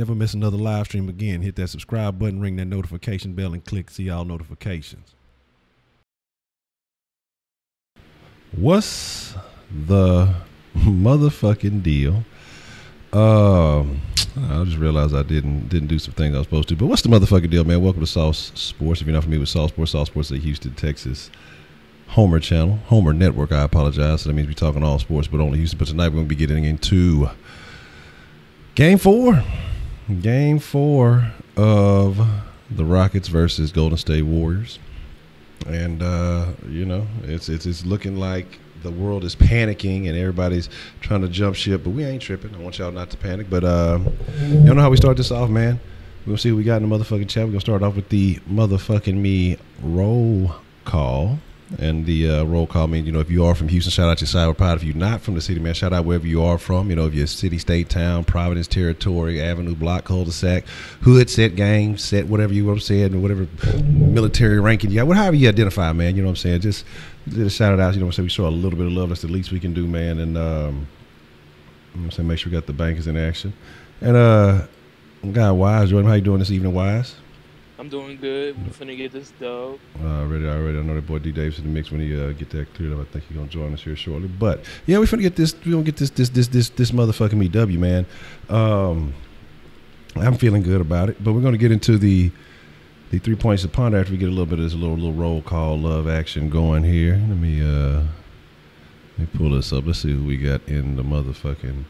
Never miss another live stream again. Hit that subscribe button, ring that notification bell, and click see all notifications. What's the motherfucking deal? I just realized I didn't do some things I was supposed to. But what's the motherfucking deal, man? Welcome to Sauce Sports. If you're not familiar with Sauce Sports is a Houston, Texas Homer channel, Homer network. I apologize. So that means we're talking all sports, but only Houston. But tonight we're going to be getting into Game 4 of the Rockets versus Golden State Warriors. And, it's looking like the world is panicking and everybody's trying to jump ship, but we ain't tripping. I want y'all not to panic. But y'all know how we start this off, man. We're going to see what we got in the motherfucking chat. We're going to start off with the motherfucking me roll call. And the roll call means, if you are from Houston, shout out your cyber pod. If you're not from the city, man, shout out wherever you are from. If you're city, state, town, Providence, territory, avenue, block, cul-de-sac, hood, set, gang, set, whatever you want to say, and whatever military ranking you got, however you identify, man, you know what I'm saying? Just a shout out, we show a little bit of love. That's the least we can do, man. And make sure we got the bankers in action. And guy Wise, Jordan, how you doing this evening, Wise? I'm doing good. We're finna get this dub. Already. I know that boy D Dave's in the mix when he get that cleared up. I think he's gonna join us here shortly. But yeah, we're finna get this. We're gonna get this motherfucking me W, man. I'm feeling good about it. But we're gonna get into the 3 points to ponder after we get a little bit of this little roll call love action going here. Let me pull this up. Let's see who we got in the motherfucking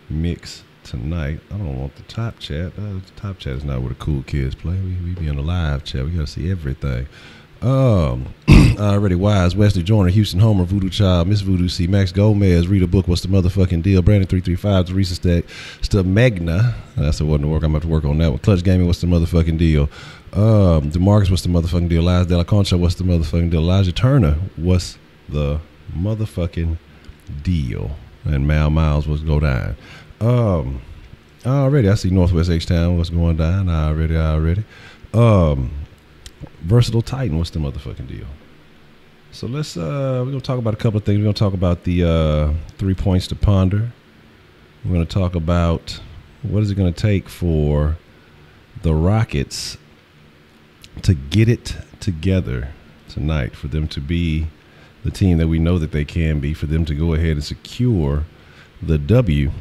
mix tonight. I don't want the top chat. The top chat is not where the cool kids play. We be in the live chat. We got to see everything. Already Wise, Wesley Joyner, Houston Homer, Voodoo Child, Miss Voodoo C, Max Gomez, read a book. What's the motherfucking deal? Brandon 335, Teresa Stack, Stub Magna. That's the one to work. I'm about to work on that one. Clutch Gaming. What's the motherfucking deal? DeMarcus. What's the motherfucking deal? Liza De La Concha. What's the motherfucking deal? Elijah Turner. What's the motherfucking deal? And Mal Miles. What's go down? Already I see Northwest H-Town. What's going down? Already. Versatile Titan. What's the motherfucking deal? So let's we're gonna talk about a couple of things. We're gonna talk about the 3 points to ponder. We're gonna talk about what is it gonna take for the Rockets to get it together tonight, for them to be the team that we know that they can be, for them to go ahead and secure the W.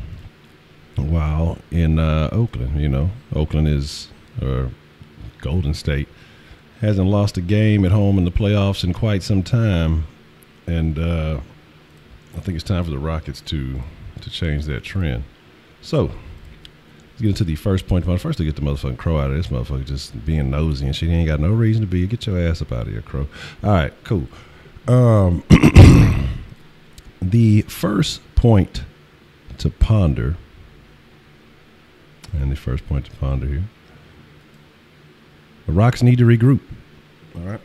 While in Oakland, Oakland is, or Golden State, hasn't lost a game at home in the playoffs in quite some time. And I think it's time for the Rockets to change that trend. So let's get into the first point. First, to get the motherfucking Crow out of this motherfucker just being nosy and shit. He ain't got no reason to be. Get your ass up out of here, Crow. All right, cool. The first point to ponder. And the first point to ponder here. The Rockets need to regroup. All right.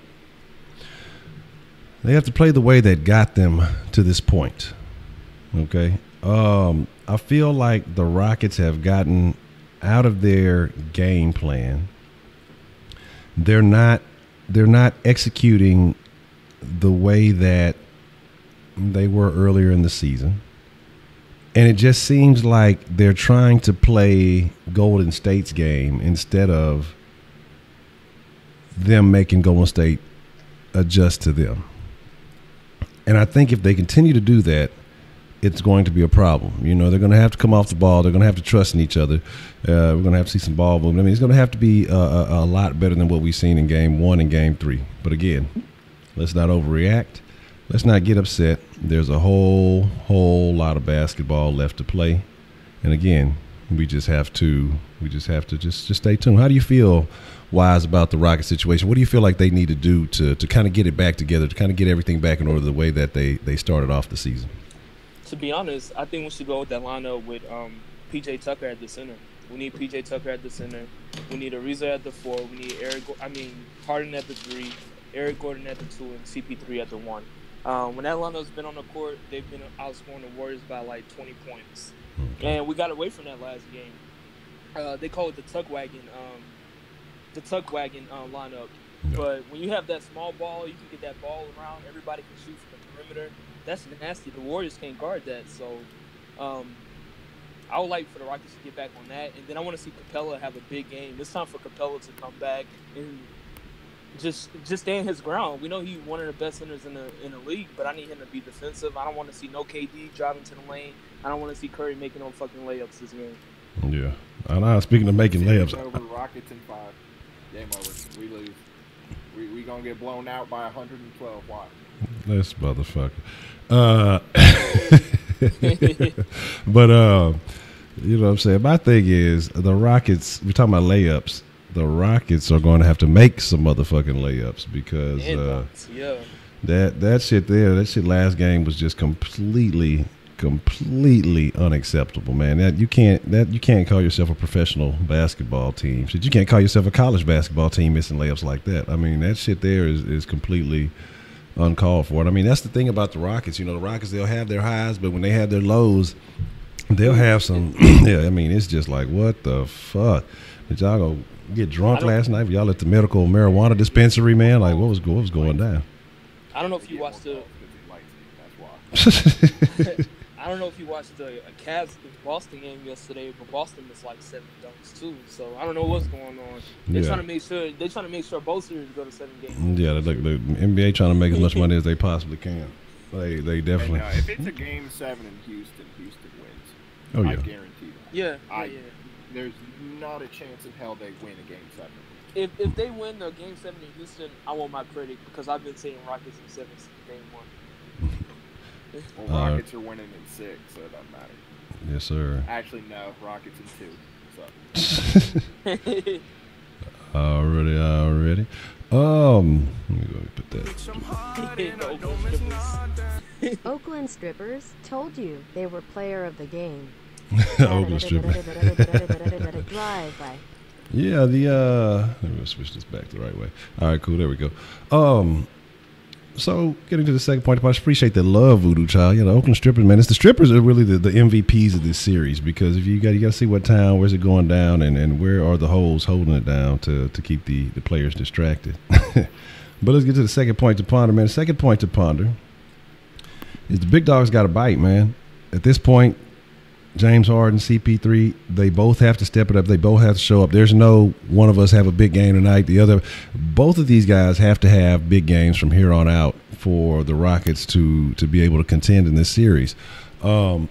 They have to play the way that got them to this point. Okay. I feel like the Rockets have gotten out of their game plan. They're not executing the way that they were earlier in the season. And it just seems like they're trying to play Golden State's game instead of them making Golden State adjust to them. And I think if they continue to do that, it's going to be a problem. They're going to have to come off the ball. They're going to have to trust in each other. We're going to have to see some ball movement. I mean, it's going to have to be a lot better than what we've seen in Game 1 and Game 3. But again, let's not overreact. Let's not get upset. There's a whole lot of basketball left to play. And again, we just have to just stay tuned. How do you feel, Wise, about the Rocket situation? What do you feel like they need to do to kind of get it back together, to kind of get everything back in order the way that they started off the season? To be honest, I think we should go with that lineup with P.J. Tucker at the center. We need P.J. Tucker at the center. We need Ariza at the 4. We need Harden at the 3, Eric Gordon at the 2, and CP3 at the 1. When that lineup's been on the court, they've been outscoring the Warriors by like 20 points. And we got away from that last game. They call it the tuck wagon lineup. But when you have that small ball, you can get that ball around. Everybody can shoot from the perimeter. That's nasty. The Warriors can't guard that. So I would like for the Rockets to get back on that, and then I want to see Capella have a big game. It's time for Capella to come back and just stand his ground. We know he's one of the best centers in the league, but I need him to be defensive. I don't want to see no KD driving to the lane. I don't want to see Curry making no fucking layups this game. Yeah. I know. Speaking of making layups, over Rockets in 5. Game over. We lose. We gonna get blown out by 112. Watch. This motherfucker. But you know what I'm saying? My thing is the Rockets, we're talking about layups. The Rockets are going to have to make some motherfucking layups because that shit there, that shit last game was just completely unacceptable, man. You can't call yourself a professional basketball team. Shit, you can't call yourself a college basketball team missing layups like that. I mean, that shit there is completely uncalled for. And I mean, that's the thing about the Rockets. You know, the Rockets, they'll have their highs, but when they have their lows, they'll have some. Yeah, I mean, it's just like, what the fuck? Did y'all go get drunk last night? Y'all at the medical marijuana dispensary, man? Like, what was going down? I don't know if you watched the. I don't know if you watched the Cavs Boston game yesterday, but Boston was like 7 dunks too. So I don't know what's going on. They're trying to make sure both series go to 7 games. Yeah, the NBA trying to make as much money as they possibly can. They definitely. And, if it's a game 7 in Houston wins. Oh yeah, I guarantee that. Yeah. There's not a chance in hell they win a game 7. If they win the game 7 in Houston, I want my credit because I've been saying Rockets in 7 since game 1. Well, Rockets are winning in 6, so it doesn't matter. Yes, sir. Actually, no. Rockets in 2. So. Already. Let me go put that. Oakland strippers told you they were player of the game. Oakland strippers. Drive-by. Yeah, let me switch this back the right way. All right, cool. There we go. So, getting to the second point, I appreciate the love, Voodoo Child. You know, Oakland Strippers, man. It's the strippers are really the MVPs of this series because if you got to see what town, where's it going down, and where are the hoes holding it down to keep the players distracted. But let's get to the second point to ponder, man. The second point to ponder is the big dogs got to bite, man. At this point, James Harden, CP3, they both have to step it up. They both have to show up. There's no one of us have a big game tonight. The other, both of these guys have to have big games from here on out for the Rockets to be able to contend in this series. I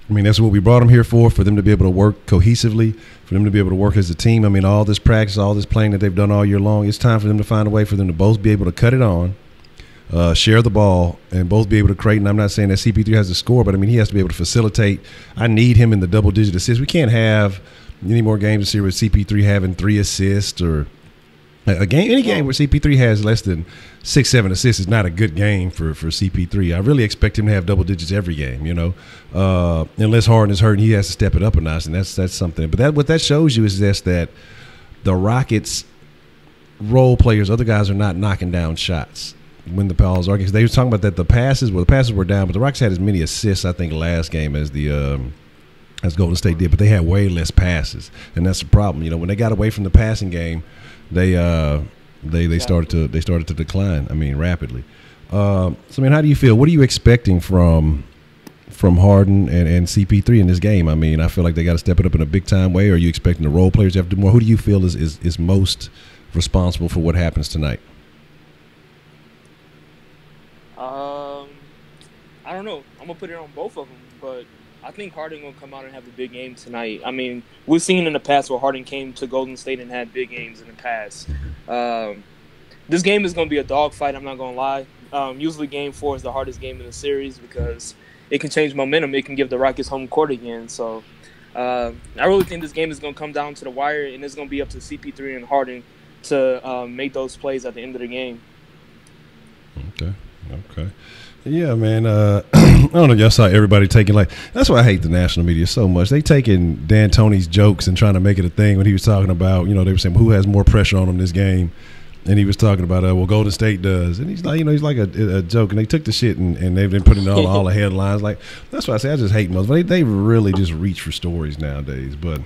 mean, that's what we brought them here for them to be able to work cohesively, for them to be able to work as a team. I mean, all this practice, all this playing that they've done all year long, it's time for them to find a way for them to both be able to cut it on, share the ball, and both be able to create. And I'm not saying that CP3 has to score, but I mean, he has to be able to facilitate. I need him in the double-digit assists. We can't have any more games this year with CP3 having 3 assists or a game. Any game where CP3 has less than 6-7 assists is not a good game for CP3. I really expect him to have double digits every game, you know, unless Harden is hurt and he has to step it up a notch, and that's something. But what that shows you is just that the Rockets role players, other guys are not knocking down shots when the balls are, because they were talking about that the passes were down, but the Rockets had as many assists I think last game as as Golden State did, but they had way less passes, and that's the problem. You know, when they got away from the passing game, they started to decline. I mean, rapidly. So I mean, how do you feel? What are you expecting from Harden and CP3 in this game? I mean, I feel like they got to step it up in a big time way. Or are you expecting the role players to have to do more? Who do you feel is most responsible for what happens tonight? I don't know. I'm gonna put it on both of them, but I think Harden gonna come out and have a big game tonight. I mean, we've seen in the past where Harden came to Golden State and had big games in the past. This game is gonna be a dogfight. I'm not gonna lie. Usually, Game 4 is the hardest game in the series because it can change momentum. It can give the Rockets home court again. So, I really think this game is gonna come down to the wire, and it's gonna be up to CP3 and Harden to make those plays at the end of the game. Okay. Yeah, man. I don't know if y'all saw everybody taking that's why I hate the national media so much. They taking D'Antoni's jokes and trying to make it a thing when he was talking about, you know, they were saying who has more pressure on him this game. And he was talking about, well, Golden State does. And he's like, you know, he's like a joke. And they took the shit and they've been putting all the headlines. Like, that's why I say I just hate most. They really just reach for stories nowadays. But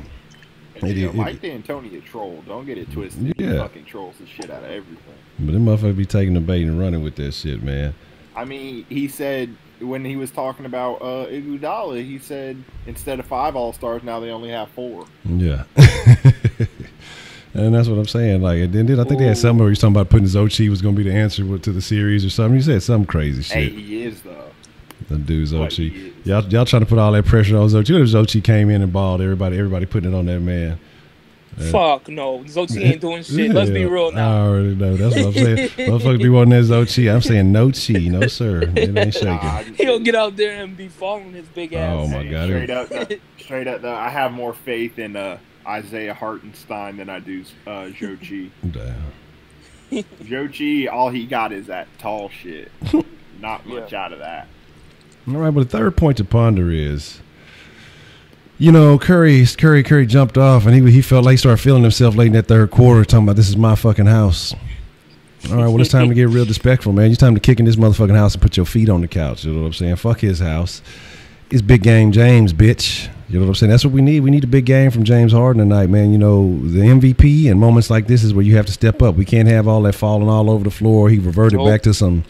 Mike D'Antoni a troll. Don't get it twisted. Yeah. He fucking trolls the shit out of everything. But them motherfuckers be taking the bait and running with that shit, man. I mean, he said when he was talking about Iguodala, he said instead of 5 All-Stars, now they only have 4. Yeah. And that's what I'm saying. Like, and then I think they had something where he was talking about putting Zochi was going to be the answer to the series or something. He said some crazy shit. Hey, he is though. The dude Zochi. Y'all trying to put all that pressure on Zochi. Zochi came in and balled. Everybody putting it on that man. Fuck no, Zochi ain't doing shit. Let's be real now. I already know. That's what I'm saying. Motherfuckers be wanting that Zochi. I'm saying no chi, no sir. It ain't shaking. He'll get out there and be following his big ass. Oh my god. Straight up though, I have more faith in Isaiah Hartenstein than I do Joe Chi. Damn. Joe Chi, all he got is that tall shit. Not much out of that. All right, but the third point to ponder is, you know, Curry jumped off, and he felt like he started feeling himself late in that third quarter, talking about this is my fucking house. All right, well, it's time to get real disrespectful, man. It's time to kick in this motherfucking house and put your feet on the couch. You know what I'm saying? Fuck his house. It's big game James, bitch. You know what I'm saying? That's what we need. We need a big game from James Harden tonight, man. You know, the MVP and moments like this is where you have to step up. We can't have all that falling all over the floor. He reverted back to some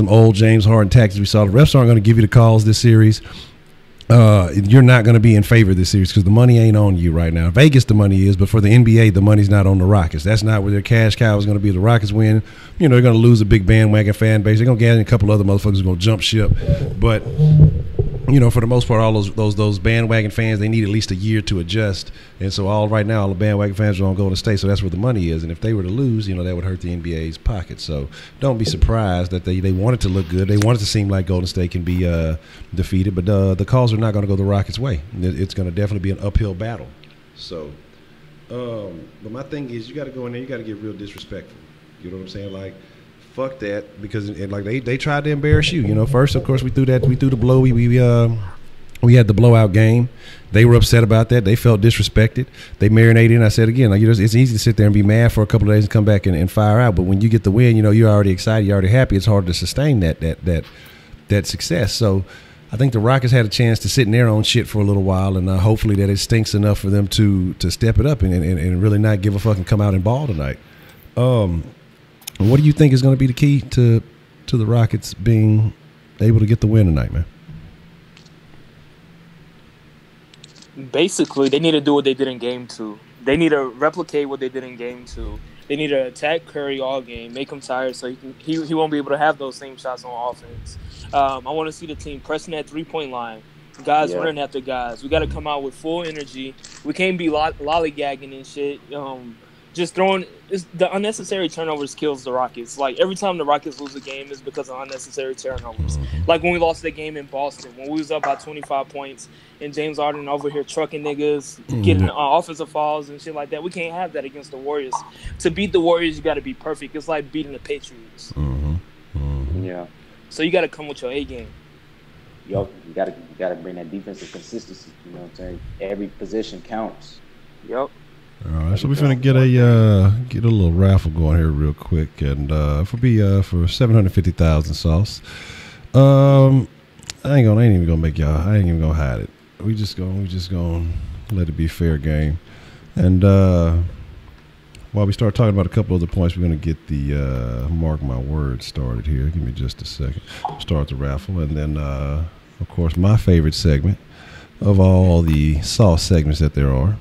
old James Harden tactics we saw. The refs aren't going to give you the calls this series. You're not going to be in favor of this series because the money ain't on you right now. Vegas, the money is, but for the NBA, the money's not on the Rockets. That's not where their cash cow is going to be. The Rockets win. You know, they're going to lose a big bandwagon fan base. They're going to get in a couple other motherfuckers who are going to jump ship. But, you know, for the most part, all those bandwagon fans, they need at least a year to adjust. And so right now, all the bandwagon fans are on Golden State, so that's where the money is. And if they were to lose, you know, that would hurt the NBA's pocket. So don't be surprised that they want it to look good. They want it to seem like Golden State can be defeated. But the calls are not going to go the Rockets' way. It's going to definitely be an uphill battle. So, but my thing is, you got to go in there. You got to get real disrespectful. You know what I'm saying? Like, fuck that, because like they tried to embarrass you. You know, first of course we threw the blow. We had the blowout game. They were upset about that. They felt disrespected. They marinated. And I said again, like, you know, it's easy to sit there and be mad for a couple of days and come back and fire out. But when you get the win, you know, you're already excited. You're already happy. It's hard to sustain that success. So I think the Rockets had a chance to sit in their own shit for a little while, and hopefully that it stinks enough for them to step it up and really not give a fuck and come out and ball tonight. What do you think is going to be the key to the Rockets being able to get the win tonight, man? Basically, they need to do what they did in Game 2. They need to replicate what they did in Game 2. They need to attack Curry all game, make him tired so he won't be able to have those same shots on offense. I want to see the team pressing that three-point line, guys running after guys. We got to come out with full energy. We can't be lollygagging and shit. Just throwing the unnecessary turnovers kills the Rockets. Like, every time the Rockets lose a game is because of unnecessary turnovers. Like when we lost the game in Boston, when we was up by 25 points and James Harden over here trucking niggas, getting offensive fouls and shit like that. We can't have that against the Warriors. To beat the Warriors, you got to be perfect. It's like beating the Patriots. Yeah. So you got to come with your A game. Yo, you gotta bring that defensive consistency. You know what I'm saying? Every position counts. Yep. All right, so we're finna get a little raffle going here real quick, and for 750,000 sauce. I ain't even gonna make y'all. I ain't even gonna hide it. We just gonna let it be fair game. And while we start talking about a couple other points, we're gonna get the mark my words started here. Give me just a second. Start the raffle, and then of course my favorite segment of all the sauce segments that there are.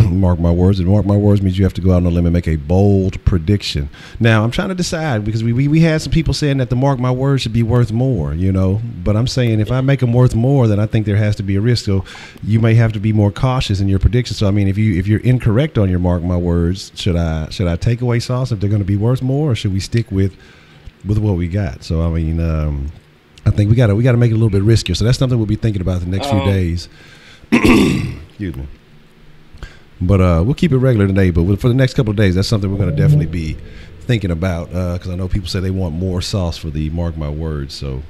Mark my words, and mark my words means you have to go out on a limb and make a bold prediction. Now, I'm trying to decide, because we had some people saying that the mark my words should be worth more, you know, but I'm saying if I make them worth more, then I think there has to be a risk. So you may have to be more cautious in your prediction. So I mean, if you're incorrect on your mark my words, should I take away sauce if they're going to be worth more, or should we stick with what we got? So I mean, I think we got to make it a little bit riskier. So that's something we'll be thinking about the next few days. Excuse me. But we'll keep it regular today. But for the next couple of days, that's something we're going to definitely be thinking about, because I know people say they want more sauce for the mark my words. So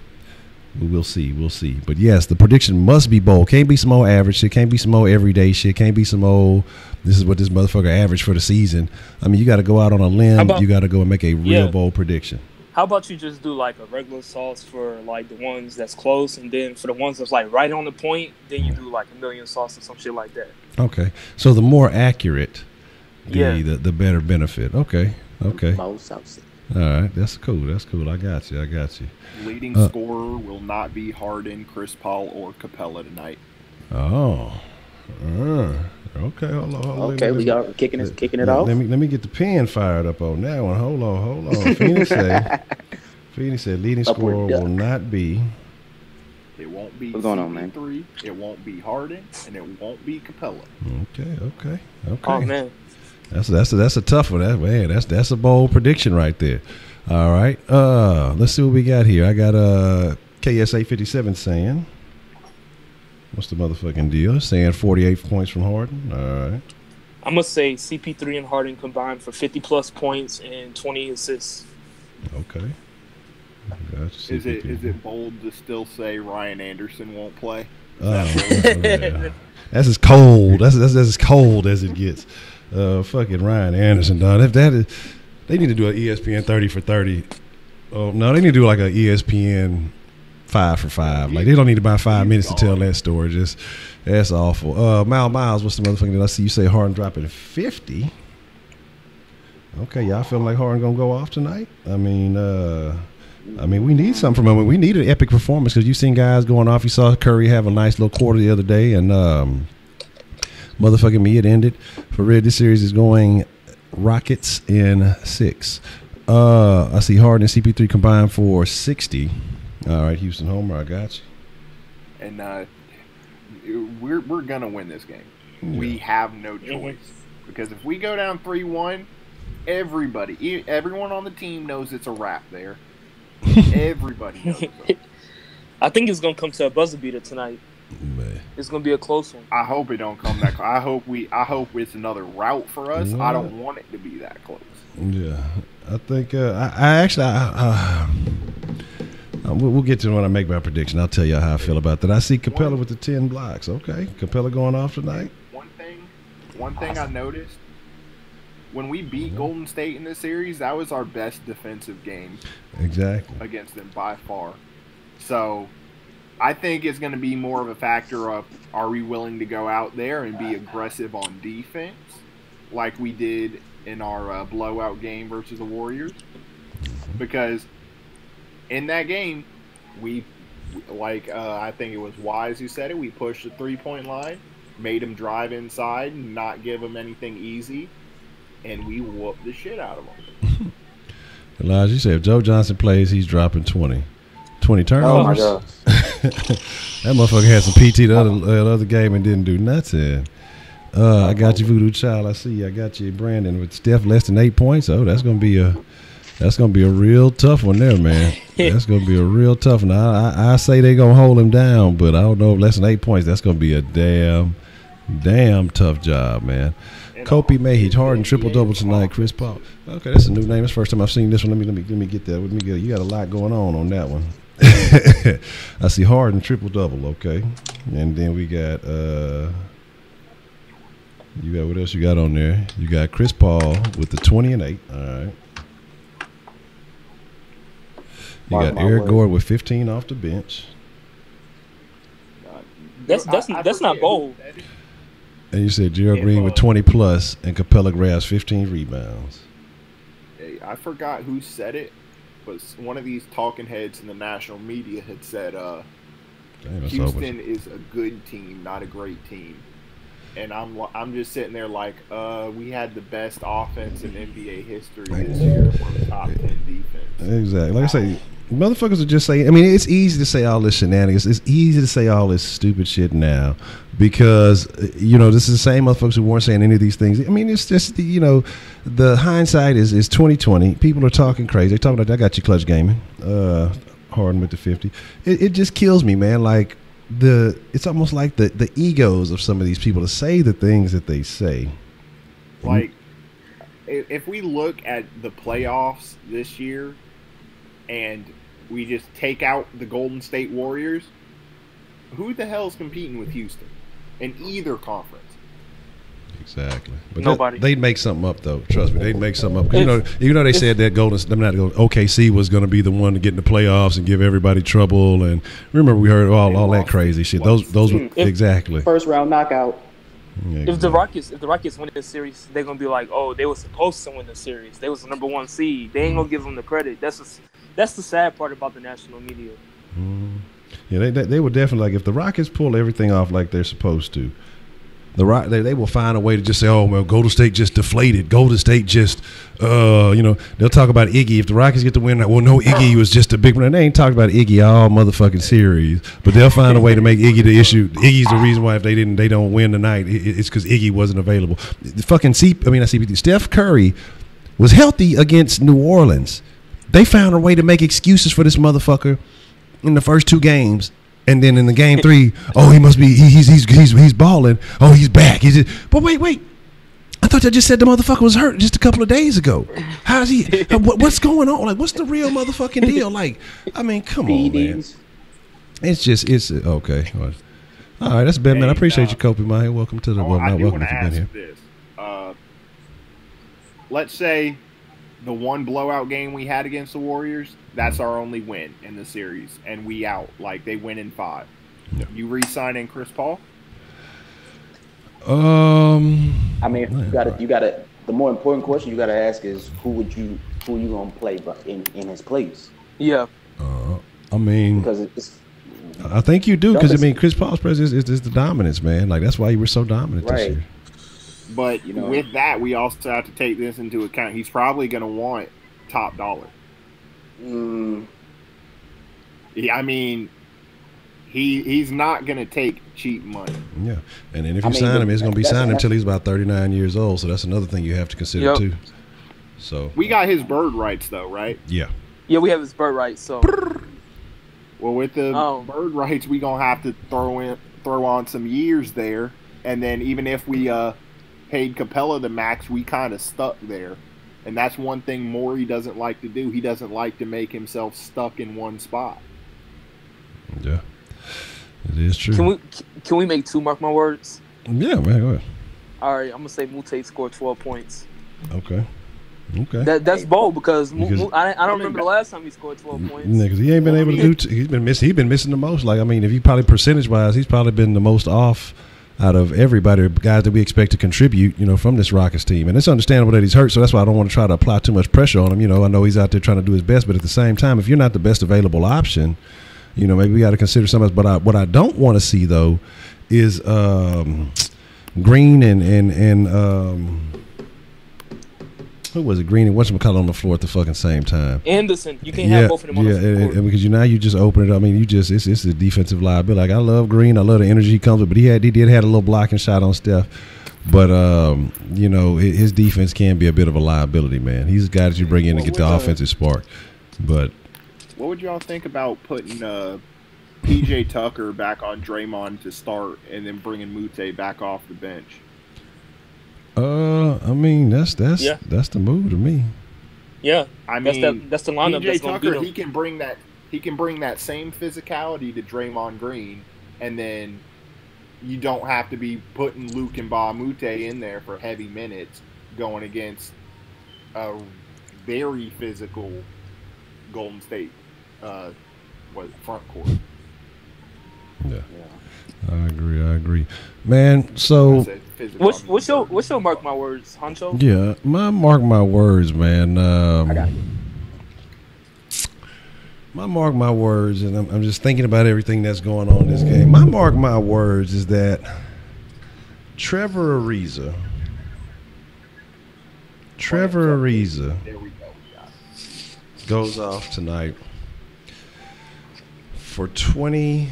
we'll see. We'll see. But, yes, the prediction must be bold. Can't be some old average shit. Can't be some old everyday shit. Can't be some old, this is what this motherfucker averaged for the season. I mean, you got to go out on a limb. You got to go and make a real bold prediction. How about you just do like a regular sauce for like the ones that's close, and then for the ones that's like right on the point, then you do like a million sauce or some shit like that. Okay. So the more accurate, the better benefit. Okay. HonchoSaucy. All right, that's cool. That's cool. I got you. Leading scorer will not be Harden, Chris Paul, or Capella tonight. Oh. Okay, hold on. Okay, we got kicking it off. Let me get the pen fired up on that one. Hold on. Phoenix said leading scorer will not be. It won't be What's going on, man? CP3, it won't be Harden, and it won't be Capella. Okay. Oh man, that's a tough one. That's a bold prediction right there. All right. Let's see what we got here. I got KSA57 saying, what's the motherfucking deal? Saying 48 points from Harden. All right. I'm gonna say CP3 and Harden combined for 50+ points and 20 assists. Okay. Gotcha. Is it bold to still say Ryan Anderson won't play? Yeah. That's as cold. That's as cold as it gets. Fucking Ryan Anderson, dog. If that is, they need to do an ESPN 30 for 30. Oh no, they need to do like an ESPN 5 for 5. Like they don't need to buy 5 minutes to tell that story. Just that's awful. Miles, what's the motherfucking deal? I see you say Harden dropping 50. Okay, y'all feeling like Harden gonna go off tonight? I mean, we need something from him. We need an epic performance because you've seen guys going off. You saw Curry have a nice little quarter the other day, and motherfucking me, it ended. For real, this series is going Rockets in 6. I see Harden and CP3 combined for 60. All right, Houston Homer, I got you. And we're gonna win this game. Yeah. We have no choice because if we go down 3-1, everyone on the team knows it's a wrap there. Everybody knows it. I think it's gonna come to a buzzer beater tonight. Man. It's gonna be a close one. I hope it don't come that close. I hope it's another rout for us. Yeah. I don't want it to be that close. Yeah, I think we'll get to when I make my prediction. I'll tell you how I feel about that. I see Capella with the 10 blocks. Okay, Capella going off tonight. One thing I noticed when we beat Golden State in this series, that was our best defensive game. Exactly. Against them by far. So I think it's going to be more of a factor of are we willing to go out there and be aggressive on defense like we did in our blowout game versus the Warriors? Because in that game, I think it was Wise who said it, we pushed the three-point line, made him drive inside, not give him anything easy, and we whooped the shit out of him. Elijah, you said if Joe Johnson plays, he's dropping 20 turnovers. Oh my God. That motherfucker had some PT the other game and didn't do nothing. I got you, Voodoo Child. I see you. I got you, Brandon, with Steph less than 8 points. Oh, that's gonna be a real tough one there, man. That's gonna be a real tough one. I say they gonna hold him down, but I don't know if less than 8 points. That's gonna be a damn tough job, man. Kobe Mayhew, Harden triple-double tonight. Chris Paul. Okay, that's a new name. That's the first time I've seen this one. Let me get that. You got a lot going on that one. I see Harden triple-double. Okay, and then we got you got what else you got on there? You got Chris Paul with the 20 and 8. All right. You got Eric Gordon with 15 off the bench. That's not bold. And you said Gerald Green with 20 plus and Capella grabs 15 rebounds. Hey, I forgot who said it, but one of these talking heads in the national media had said Houston is a good team, not a great team. And I'm just sitting there like, we had the best offense in NBA history this year for top 10 defense. Exactly. Like I say, motherfuckers are just saying, I mean, it's easy to say all this shenanigans. It's easy to say all this stupid shit now because, this is the same motherfuckers who weren't saying any of these things. I mean, it's just, the hindsight is 2020. People are talking crazy. They're talking like, I got you, Clutch Gaming. Harden with the 50. It just kills me, man. Like, it's almost like the egos of some of these people to say the things that they say. Like, if we look at the playoffs this year and we just take out the Golden State Warriors, who the hell is competing with Houston in either conference? Exactly. But nobody. They'd make something up, though. Trust me, they'd make something up. Because they said that OKC was going to be the one to get in the playoffs and give everybody trouble. And remember, we heard all that crazy shit. Those were exactly first round knockout. Yeah, If the Rockets win this series, they're gonna be like, oh, they were supposed to win the series. They was the number 1 seed. They ain't gonna give them the credit. That's the sad part about the national media. Mm. Yeah, they would definitely, like, if the Rockets pull everything off like they're supposed to, they will find a way to just say, oh, well, Golden State just deflated. Golden State just, they'll talk about Iggy. If the Rockets get the win, well, no, Iggy was just a big one. They ain't talking about Iggy all motherfucking series, but they'll find a way to make Iggy the issue. Iggy's the reason why if they don't win tonight, it's because Iggy wasn't available. The fucking Steph Curry was healthy against New Orleans. They found a way to make excuses for this motherfucker in the first 2 games. And then in the game 3, oh, he must be he's balling. Oh, he's back. But wait. I thought you just said the motherfucker was hurt just a couple of days ago. How's he? What's going on? Like, what's the real motherfucking deal? Like, I mean, come on, man. It's okay. All right, that's bad, man. I appreciate you, Kobe. Man, welcome to the I do welcome want to if you've been ask here. this. Let's say the one blowout game we had against the Warriors, that's our only win in the series, and we out. Like, they win in 5. Yeah. You re-signing Chris Paul? I mean, you gotta. The more important question you gotta ask is who you gonna play in his place? Yeah. I mean, because I think you do, because I mean, Chris Paul's presence is the dominance, man. Like, that's why you were so dominant this year. But with that, we also have to take this into account. He's probably going to want top dollar. I mean, he's not going to take cheap money. Yeah, and then if you sign him, it's going to be signed until he's about 39 years old. So that's another thing you have to consider too. So we got his bird rights though, right? Yeah. Yeah, we have his bird rights. So. Well, with the bird rights, we gonna have to throw on some years there, and then even if we paid Capella the max, we kind of stuck there, and that's one thing Morey doesn't like to do. He doesn't like to make himself stuck in one spot. Yeah, it is true. Can we make 2 mark my words? Yeah, man, go ahead. All right, I'm gonna say Muthaf scored 12 points. Okay. That's bold because I don't remember the last time he scored 12 points. Yeah, because he ain't been able to do. He's been missing the most. Like, I mean, if he probably percentage wise, he's probably been the most off out of everybody, guys that we expect to contribute, from this Rockets team. And it's understandable that he's hurt, so that's why I don't want to try to apply too much pressure on him. I know he's out there trying to do his best, but at the same time, if you're not the best available option, maybe we got to consider something else. But what I don't want to see though is Green and who was it? Green and whatchamacallit on the floor at the fucking same time. Anderson. You can't have both of them on the court. And because you just open it. I mean, it's a defensive liability. Like, I love Green. I love the energy he comes with, but he did have a little blocking shot on Steph. But his defense can be a bit of a liability, man. He's a guy that you bring in to get the offensive spark. But what would y'all think about putting PJ Tucker back on Draymond to start, and then bringing Muthaf back off the bench? I mean, that's the move to me. Yeah, I mean, that's the lineup. PJ Tucker, he can bring that same physicality to Draymond Green, and then you don't have to be putting Luke and Ba Muthaf in there for heavy minutes going against a very physical Golden State front court. Yeah. I agree, man. So what's your mark my words, Honcho? Yeah, my mark my words, man. I got it. My mark my words, and I'm just thinking about everything that's going on in this game. My mark my words is that Trevor Ariza There we go. goes off tonight for 20.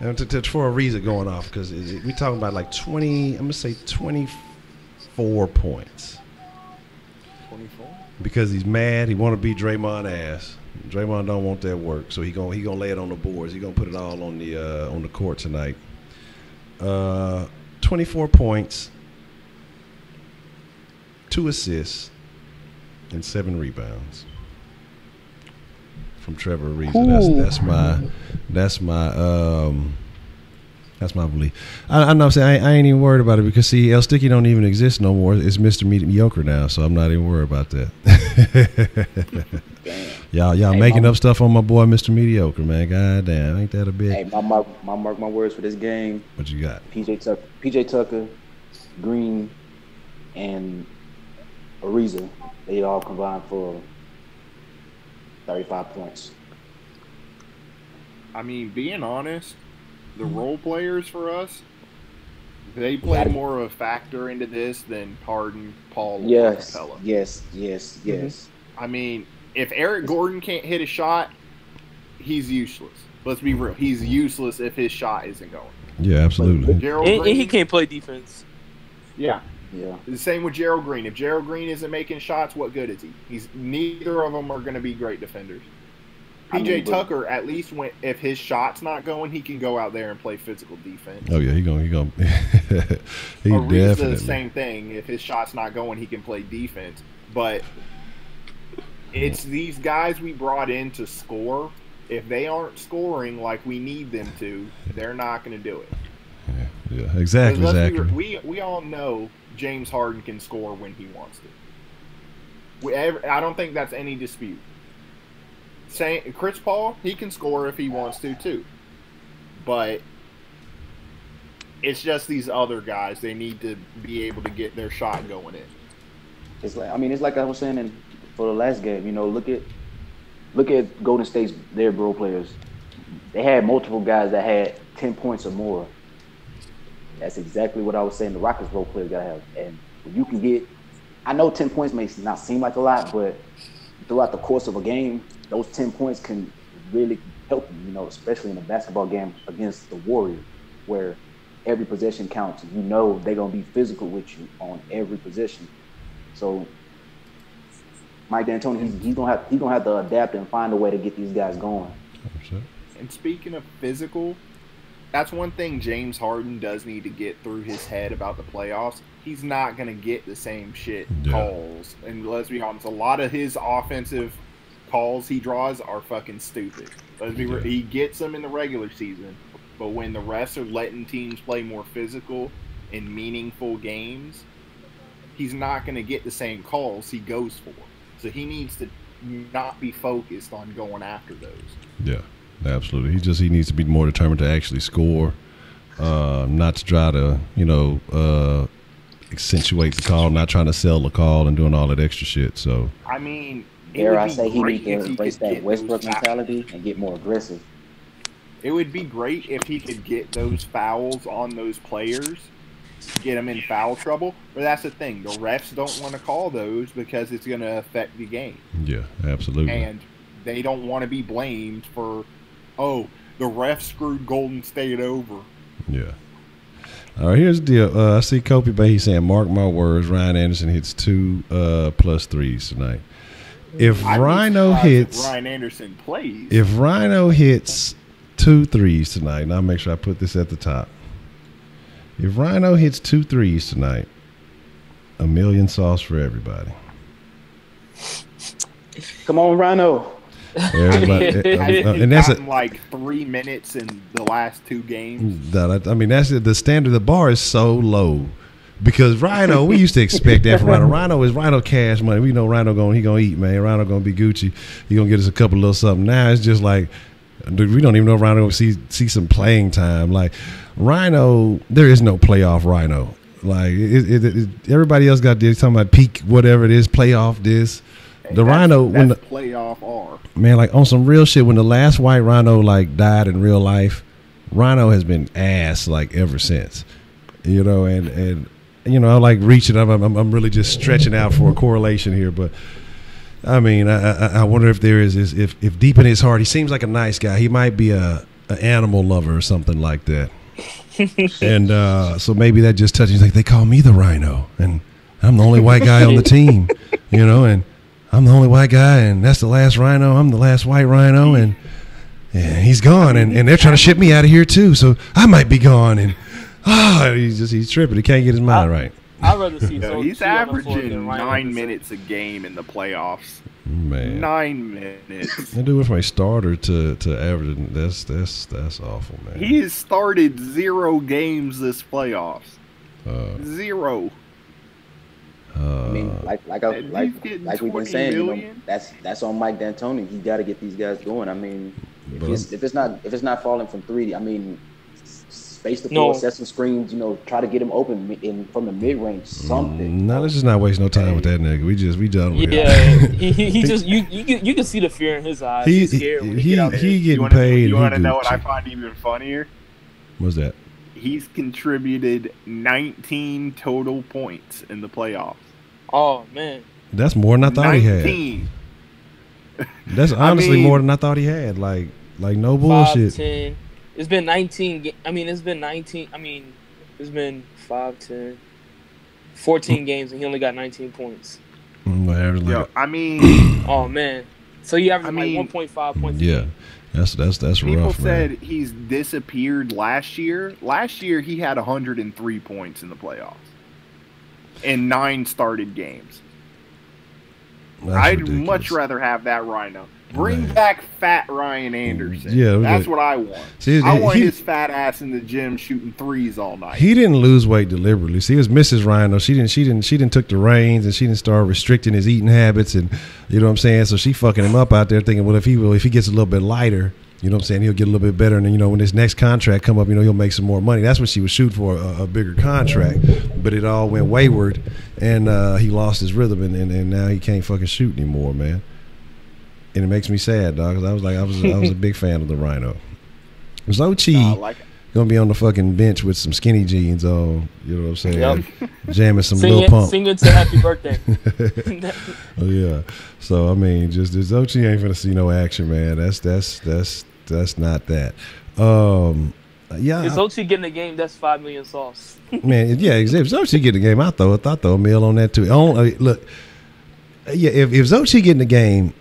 And for a reason going off, because we're talking about like 20, I'm going to say 24 points. 24? Because he's mad. He want to beat Draymond ass. Draymond don't want that work, so he gonna lay it on the boards. He gonna put it all on the court tonight. 24 points, 2 assists, and 7 rebounds from Trevor Ariza. That's my That's my belief. I know. I ain't even worried about it because see, El Sticky don't even exist no more. It's Mr. Mediocre now, so I'm not even worried about that. y'all making up stuff on my boy Mr. Mediocre, man. God damn, ain't that a bit? Hey, mark my words for this game. What you got? PJ Tucker, Green, and Ariza. They all combined for 35 points. I mean, being honest, the role players for us, they play more of a factor into this than Harden, Paul, or Capella. Yes. I mean, if Eric Gordon can't hit a shot, he's useless. Let's be real. He's useless if his shot isn't going. Yeah, absolutely. And he can't play defense. Yeah. The same with Gerald Green. If Gerald Green isn't making shots, what good is he? Neither of them are going to be great defenders. PJ Tucker, at least if his shot's not going, he can go out there and play physical defense. Oh yeah, he going. He Ariza, definitely. Same thing. If his shot's not going, he can play defense. But it's these guys we brought in to score. If they aren't scoring like we need them to, they're not going to do it. Yeah, exactly. We all know James Harden can score when he wants to. I don't think that's any dispute. Chris Paul, he can score if he wants to too. But it's just these other guys. They need to be able to get their shot going in. It's like I was saying for the last game. You know, look at Golden State's their role players. They had multiple guys that had 10 points or more. That's exactly what I was saying. The Rockets role players gotta have, and you can get. I know 10 points may not seem like a lot, but throughout the course of a game, those 10 points can really help you. You know, especially in a basketball game against the Warriors, where every possession counts. You know they're gonna be physical with you on every possession. So Mike D'Antoni, he's gonna have to adapt and find a way to get these guys going. And speaking of physical, that's one thing James Harden does need to get through his head about the playoffs. He's not going to get the same shit calls. And let's be honest, a lot of his offensive calls he draws are fucking stupid. Let's be real. He gets them in the regular season, but when the refs are letting teams play more physical and meaningful games, he's not going to get the same calls he goes for. So he needs to not be focused on going after those. Yeah. Absolutely. He needs to be more determined to actually score, not to try to, accentuate the call, not trying to sell the call and doing all that extra shit. So I mean, dare I say he needs to embrace that Westbrook mentality and get more aggressive. It would be great if he could get those fouls on those players, get them in foul trouble. But that's the thing. The refs don't want to call those because it's going to affect the game. Yeah, absolutely. And they don't want to be blamed for, the refs screwed Golden State over. Yeah. All right, here's the deal. I see Kobe Bay. He's saying, mark my words, Ryan Anderson hits 2 plus threes tonight. If Rhino hits, Ryan Anderson plays. If Rhino hits 2 threes tonight, and I'll make sure I put this at the top. If Rhino hits 2 threes tonight, $1 million sauce for everybody. Come on, Rhino. And that's like 3 minutes in the last 2 games. That's the standard. The bar is so low because Rhino. We used to expect that from Rhino. Rhino is Rhino cash money. We know Rhino he gonna eat, man. Rhino gonna be Gucci. He gonna get us a couple little something. Now it's just like we don't even know if Rhino gonna see some playing time. Like Rhino, there is no playoff Rhino. Like everybody else got this talking about peak whatever it is, playoff this. The Rhino when the playoff R. Man, like on some real shit, when the last white Rhino like died in real life, Rhino has been ass like ever since. And I like reaching up. I'm really just stretching out for a correlation here, but I mean, I wonder if there is if deep in his heart he seems like a nice guy. He might be an animal lover or something like that. And so maybe that just touches. Like they call me the Rhino, and I'm the only white guy on the team, and I'm the only white guy, and that's the last Rhino. I'm the last white Rhino, and he's gone, and they're trying to ship me out of here too. So I might be gone, and he's tripping. He can't get his mind right. I'd rather see. He's averaging 9 minutes a game in the playoffs. Man. 9 minutes. That dude went from a starter to averaging. That's awful, man. He has started 0 games this playoffs. 0. I mean, like we've been saying, you know, that's on Mike D'Antoni. He got to get these guys going. I mean, if it's not falling from 3, I mean, space the floor, set some screens. You know, try to get him open from the mid range. Something. No, let's just not waste no time with that nigga. We done with him. He just you can see the fear in his eyes. He's scared when he getting paid. You want to know what I find even funnier? What's that? He's contributed 19 total points in the playoffs. Oh, man. That's more than I thought 19. He had. That's honestly more than I thought he had. Like no bullshit. 5-10. It's been 19. It's been 5, 10, 14 games, and he only got 19 points. Yo, I mean. Oh, man. So he averaged like 1.5 points a game. That's rough. People said he's disappeared last year. Last year he had 103 points in the playoffs in 9 started games. I'd ridiculous. Much rather have that Rhino. Bring back fat Ryan Anderson. Yeah, that's what I want. See, I want his fat ass in the gym shooting threes all night. He didn't lose weight deliberately. See, it was Mrs. Rhino. She didn't took the reins and she didn't start restricting his eating habits, and you know what I'm saying. So she fucking him up out there, thinking, well, if he gets a little bit lighter, you know what I'm saying, he'll get a little bit better, and then, you know, when his next contract come up, you know, he'll make some more money. That's what she was shooting for, a bigger contract. But it all went wayward, and he lost his rhythm, and now he can't fucking shoot anymore, man. And it makes me sad, dog, because I was a big fan of the Rhino. Zochi gonna be on the fucking bench with some skinny jeans on, you know what I'm saying? Yep. Jamming some Lil Pump. Singing to Happy Birthday. Oh, yeah. So I mean, just Zochi ain't gonna see no action, man. That's not that. Yeah. If Zochi getting the game, that's 5 million sauce. Man, yeah, if Zochi get the game, I throw a meal on that too. Look, yeah, if Zochi getting the game,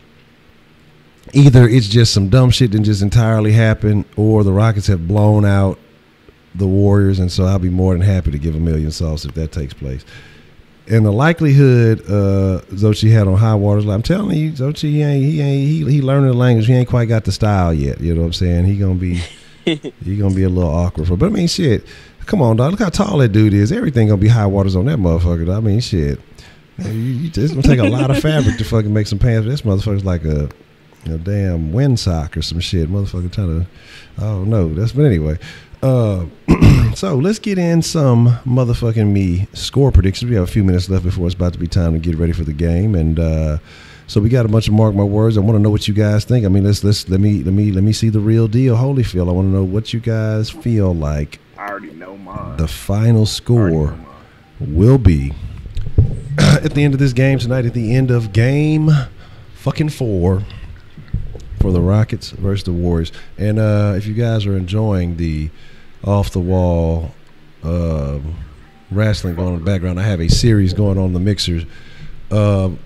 either it's just some dumb shit that just entirely happened, or the Rockets have blown out the Warriors, and so I'll be more than happy to give $1 million sauce if that takes place. And the likelihood Zochi had on high waters, I'm telling you, Zochi he learning the language. He ain't quite got the style yet. You know what I'm saying? He gonna be a little awkward for. But I mean, shit, come on, dog. Look how tall that dude is. Everything gonna be high waters on that motherfucker. I mean, shit. It's gonna take a lot of fabric to fucking make some pants. This motherfucker's like a damn windsock or some shit. Motherfucker trying to, oh no, but anyway. So let's get in some motherfucking score predictions. We have a few minutes left before it's about to be time to get ready for the game, and so we got a bunch of mark my words. I want to know what you guys think. I mean, let me see the real deal, Holyfield. I want to know what you guys feel like. I already know mine. The final score will be at the end of this game tonight. At the end of game fucking 4. For the Rockets versus the Warriors. And if you guys are enjoying the off-the-wall wrestling going on in the background, I have a series going on in the mixers of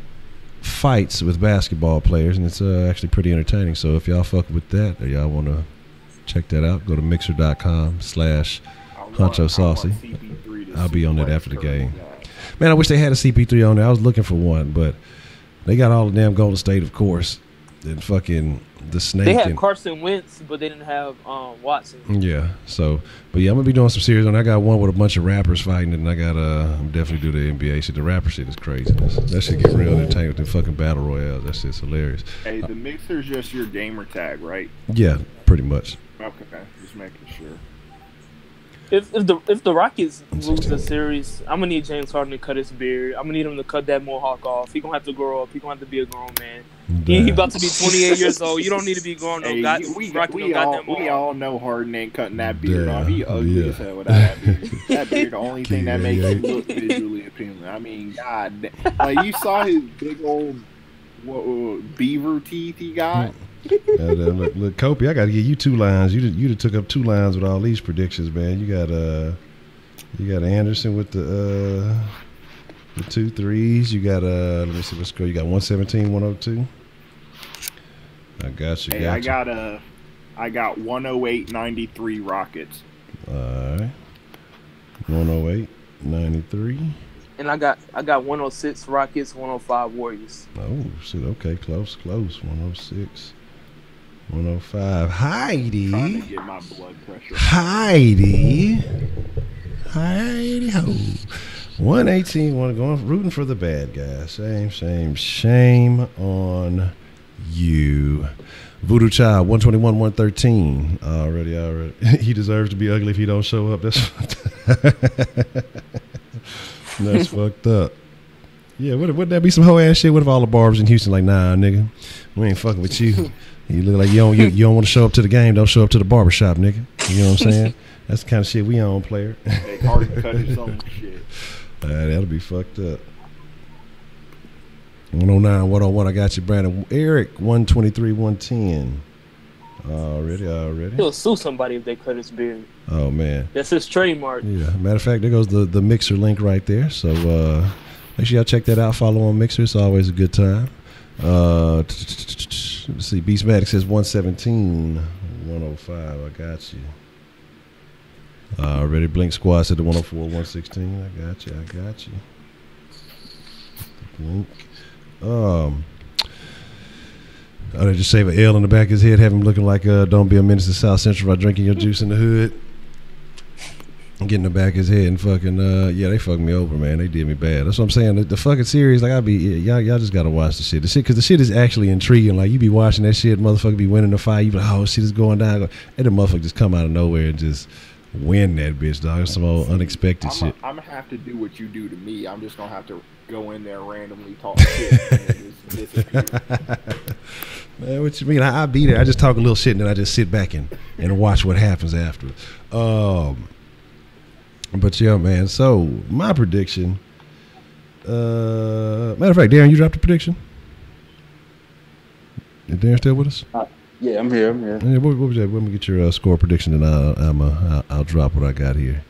fights with basketball players, and it's actually pretty entertaining. So if y'all fuck with that, or y'all want to check that out, go to mixer.com/HonchoSaucy. I'll be on that after the game. Man, I wish they had a CP3 on there. I was looking for one, but they got all the damn Golden State, of course. And fucking the Snake. They had Carson Wentz, but they didn't have Watson. Yeah. So, but yeah, I'm gonna be doing some series on. I got one with a bunch of rappers fighting, and I got I'm definitely do the NBA shit. The rapper shit is crazy. That shit get real entertaining with the fucking battle royale. That shit's hilarious. Hey, the mixer's just your gamer tag, right? Yeah, pretty much. Okay, just making sure. If the Rockets lose the series, I'm gonna need James Harden to cut his beard. I'm gonna need him to cut that mohawk off. He gonna have to grow up. He gonna have to be a grown man. He about to be 28 years old. You don't need to be grown. We all know Harden ain't cutting that beard off. He ugly as hell with that beard. That beard, the only thing that makes him look visually appealing. I mean, God, like you saw his big old beaver teeth he got. Look, Kobe, I got to give you 2 lines. You took up 2 lines with all these predictions, man. You got Anderson with the 2 threes. You got let me see what's good. You got 117, 102. I got you. Hey, I got 108, 93 Rockets. All right, 108, 93. And I got 106 Rockets, 105 Warriors. Oh shit! Okay, close. 106, 105. Heidi. Trying to get my blood pressure. Heidi ho. 118. Going rooting for the bad guy. Shame on you. Voodoo Child 121, 113. Already. He deserves to be ugly if he don't show up. That's fucked up. Yeah, wouldn't that be some hoe ass shit? What if all the barbers in Houston like, nah, nigga, we ain't fucking with you. You look like you don't want to show up to the game. Don't show up to the barber shop, nigga. You know what I'm saying? That's the kind of shit we on, player. They hard to cut his own shit. That'll be fucked up. 109, 101. I got you, Brandon. Eric 123, 110. Already. He'll sue somebody if they cut his beard. Oh man, that's his trademark. Yeah. Matter of fact, there goes the Mixer link right there. So make sure y'all check that out. Follow on Mixer. It's always a good time. Let's see. Beastmatic says 117, 105. I got you. Already. Blink Squad said the 104, 116. I got you. Blink. They just save an L in the back of his head, have him looking like don't be a menace to South Central by drinking your juice in the hood. Get in the back of his head and fucking they fucked me over, man. They did me bad. That's what I'm saying. The fucking series, like y'all just gotta watch the shit. Because the shit is actually intriguing. Like you be watching that shit, motherfucker be winning the fight. You be like, oh shit is going down, and the motherfucker just come out of nowhere and just win that bitch, dog. It's some old unexpected shit. I'm gonna have to do what you do to me. I'm just gonna have to go in there randomly talk shit and just disappear. Man, what you mean? I be there. I just talk a little shit and then I just sit back and watch what happens after. But yeah, man. So my prediction. Matter of fact, Darren, you dropped a prediction. Is Darren still with us? Yeah, I'm here. Yeah, what was that? Let me get your score prediction, and I'll drop what I got here.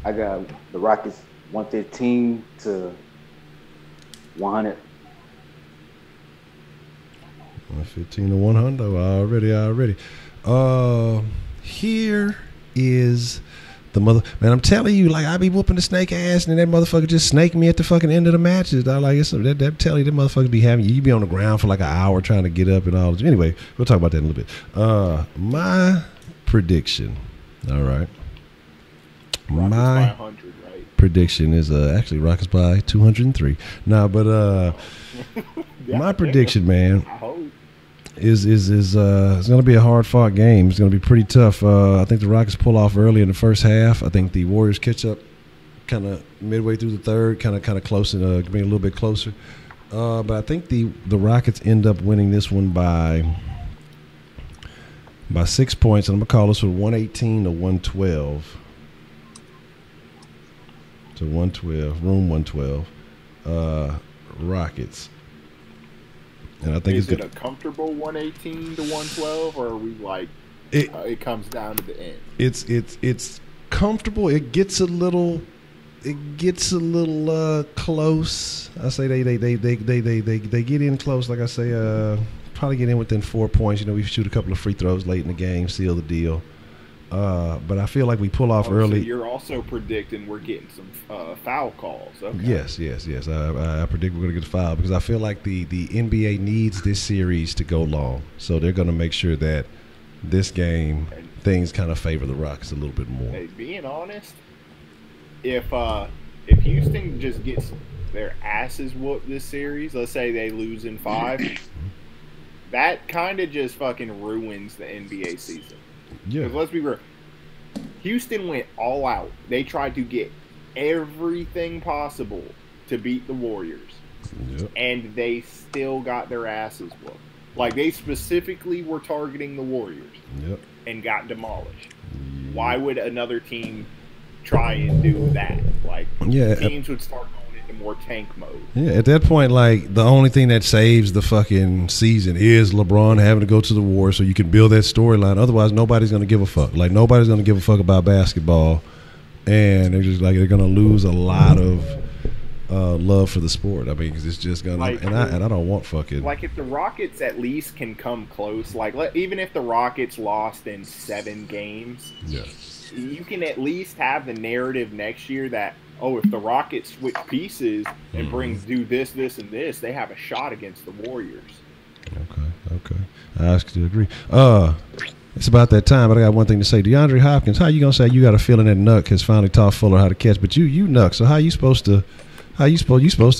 I got the Rockets 115 to 100. 115 to 100. Already. Here is the mother. Man, I'm telling you, like I be whooping the snake ass, and that motherfucker just snake me at the fucking end of the matches. I like it's that tell you that motherfucker be having you be on the ground for like an hour trying to get up and all. Anyway, we'll talk about that in a little bit. My prediction. All right. Rockets by 100, right? Prediction is actually Rockets by 203. Nah, but my prediction, man, I hope. is it's going to be a hard fought game. It's going to be pretty tough. I think the Rockets pull off early in the first half. I think the Warriors catch up kind of midway through the third, kind of close and being a little bit closer. But I think the Rockets end up winning this one by 6 points, and I'm gonna call this one 118 to 112. To 112, room 112. Rockets. And I think is it a comfortable 118 to 112, or are we like it comes down to the end? It's comfortable. It gets a little close. I say they get in close. Like I say, probably get in within 4 points. You know, we shoot a couple of free throws late in the game, seal the deal. But I feel like we pull off early. So you're also predicting we're getting some foul calls. Okay. Yes. I predict we're going to get a foul because I feel like the NBA needs this series to go long. So they're going to make sure that this game, things kind of favor the Rockets a little bit more. Hey, being honest, if Houston just gets their asses whooped this series, let's say they lose in 5, that kind of just fucking ruins the NBA season. Yeah. Because let's be real, Houston went all out. They tried to get everything possible to beat the Warriors. Yep. And they still got their asses whooped. Like, they specifically were targeting the Warriors. Yep. And got demolished. Yep. Why would another team try and do that? Like, teams would start going into more tank mode. Yeah, at that point, like, the only thing that saves the fucking season is LeBron having to go to the war so you can build that storyline. Otherwise, nobody's going to give a fuck. Like, nobody's going to give a fuck about basketball. And they're just like, they're going to lose a lot of love for the sport. I mean, because it's just going to, and I don't want fucking. Like, if the Rockets at least can come close, like, even if the Rockets lost in 7 games, yeah, you can at least have the narrative next year that, oh, if the Rockets switch pieces and do this, and this, they have a shot against the Warriors. Okay. I actually agree. It's about that time, but I got one thing to say. DeAndre Hopkins, how you gonna say you got a feeling that Nuck has finally taught Fuller how to catch? But you Nuck, so how you supposed to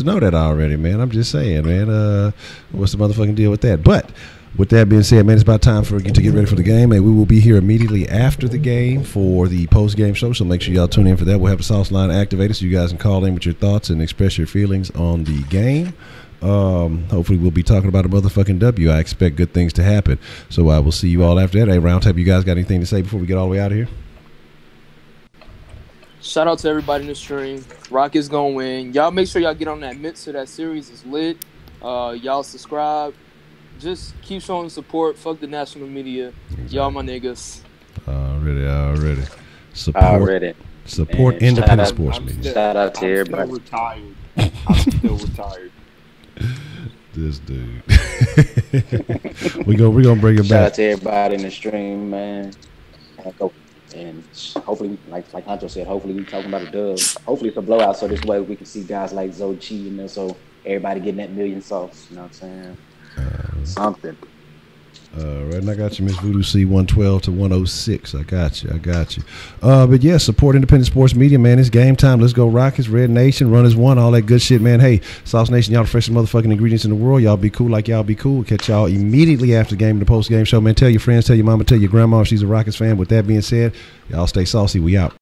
know that already, man? I'm just saying, man. What's the motherfucking deal with that? But with that being said, man, it's about time for you to get ready for the game, and we will be here immediately after the game for the post-game show, so make sure y'all tune in for that. We'll have the Sauce line activated so you guys can call in with your thoughts and express your feelings on the game. Hopefully we'll be talking about a motherfucking W. I expect good things to happen. So I will see you all after that. Hey, Roundtable, you guys got anything to say before we get all the way out of here? Shout out to everybody in the stream. Rockets gonna win. Y'all make sure y'all get on that Mitsu. That series is lit. Y'all subscribe. Just keep showing support. Fuck the national media. Exactly. Y'all my niggas. Already. Support And independent sports media. Shout out to everybody. I'm still retired. This dude. We're gonna bring it back. Shout out to everybody in the stream, man. And hopefully, like Honcho said, hopefully we talking about a dub. Hopefully it's a blowout, so this way we can see guys like Zochi and so everybody getting that million sauce. You know what I'm saying? Something. Right, and I got you, Miss Voodoo C 112 to 106. I got you. But yeah, support independent sports media, man. It's game time. Let's go Rockets, Red Nation, Runners One, all that good shit, man. Hey, Sauce Nation, y'all the freshest motherfucking ingredients in the world. Y'all be cool like y'all be cool. We'll catch y'all immediately after the game in the post game show, man. Tell your friends, tell your mama, tell your grandma if she's a Rockets fan. With that being said, y'all stay saucy. We out.